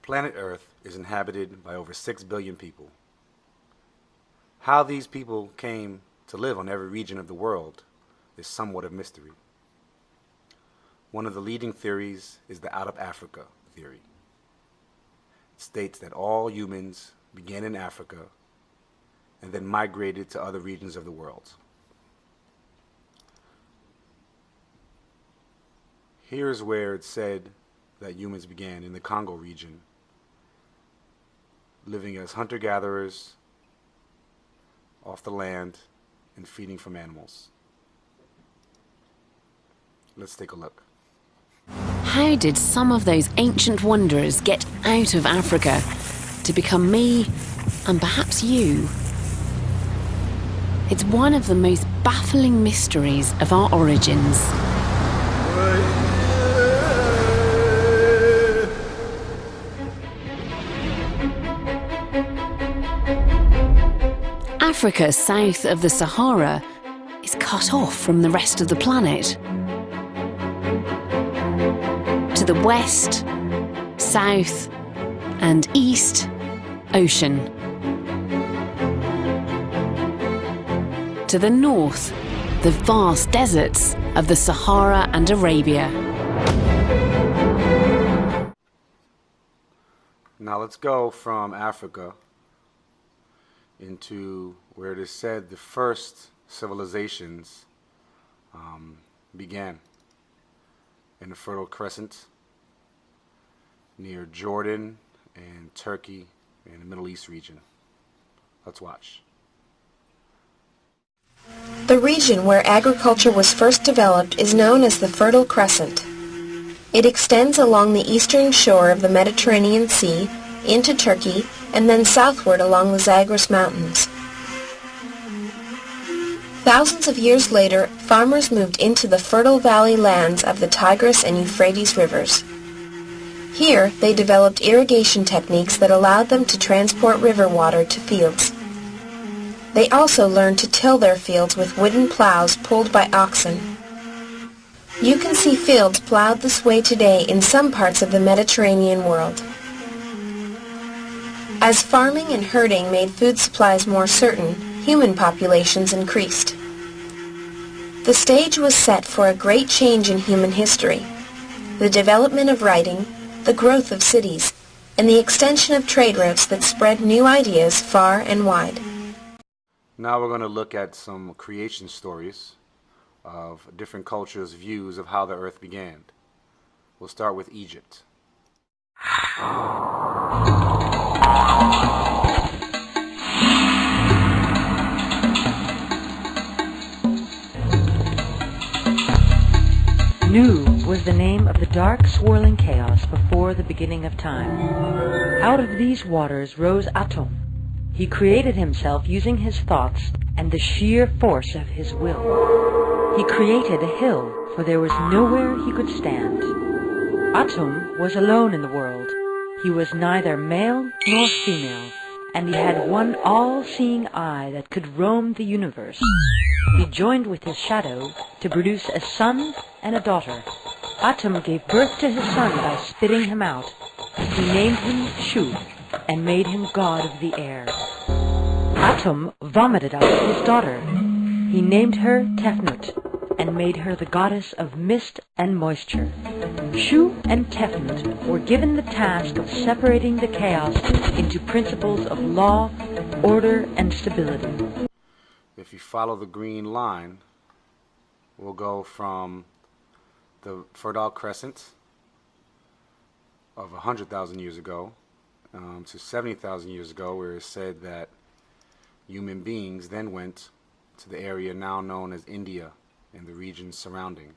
Planet Earth is inhabited by over 6 billion people. How these people came to live on every region of the world is somewhat a mystery. One of the leading theories is the out of Africa theory. It states that all humans began in Africa and then migrated to other regions of the world. Here's where it's said that humans began in the Congo region, living as hunter-gatherers off the land and feeding from animals. Let's take a look. How did some of those ancient wanderers get out of Africa to become me and perhaps you? It's one of the most baffling mysteries of our origins. Africa south of the Sahara is cut off from the rest of the planet. To the west, south, and east, ocean. To the north, the vast deserts of the Sahara and Arabia. Now let's go from Africa into where it is said the first civilizations began in the Fertile Crescent near Jordan and Turkey and the Middle East region. Let's watch. The region where agriculture was first developed is known as the Fertile Crescent. It extends along the eastern shore of the Mediterranean Sea into Turkey and then southward along the Zagros Mountains. Thousands of years later, farmers moved into the fertile valley lands of the Tigris and Euphrates rivers. Here, they developed irrigation techniques that allowed them to transport river water to fields. They also learned to till their fields with wooden plows pulled by oxen. You can see fields plowed this way today in some parts of the Mediterranean world. As farming and herding made food supplies more certain, human populations increased. The stage was set for a great change in human history: the development of writing, the growth of cities, and the extension of trade routes that spread new ideas far and wide. Now we're going to look at some creation stories of different cultures' views of how the earth began. We'll start with Egypt. Nu was the name of the dark, swirling chaos before the beginning of time. Out of these waters rose Atum. He created himself using his thoughts and the sheer force of his will. He created a hill, for there was nowhere he could stand. Atum was alone in the world. He was neither male nor female, and he had one all-seeing eye that could roam the universe. He joined with his shadow to produce a son and a daughter. Atum gave birth to his son by spitting him out. He named him Shu and made him god of the air. Atum vomited out his daughter. He named her Tefnut and made her the goddess of mist and moisture. Shu and Tefnut were given the task of separating the chaos into principles of law, order, and stability. If you follow the green line, we'll go from the Fertile Crescent of 100,000 years ago to 70,000 years ago, where it's said that human beings then went to the area now known as India and the regions surrounding.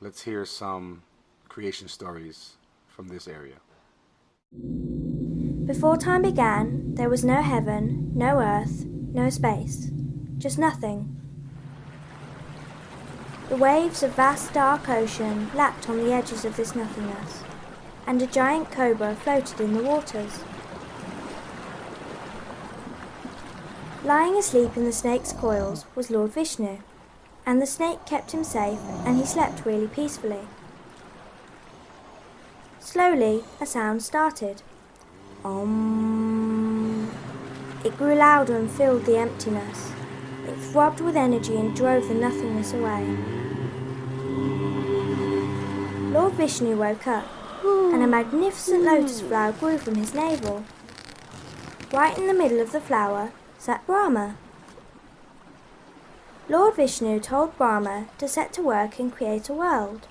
Let's hear some creation stories from this area. Before time began, there was no heaven, no earth, no space, just nothing. The waves of vast dark ocean lapped on the edges of this nothingness, and a giant cobra floated in the waters. Lying asleep in the snake's coils was Lord Vishnu. and the snake kept him safe, and he slept really peacefully. Slowly, a sound started. Om. It grew louder and filled the emptiness. It throbbed with energy and drove the nothingness away. Lord Vishnu woke up, and a magnificent lotus flower grew from his navel. Right in the middle of the flower sat Brahma. Lord Vishnu told Brahma to set to work and create a world.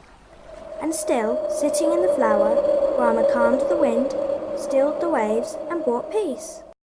And still, sitting in the flower, Brahma calmed the wind, stilled the waves, and brought peace.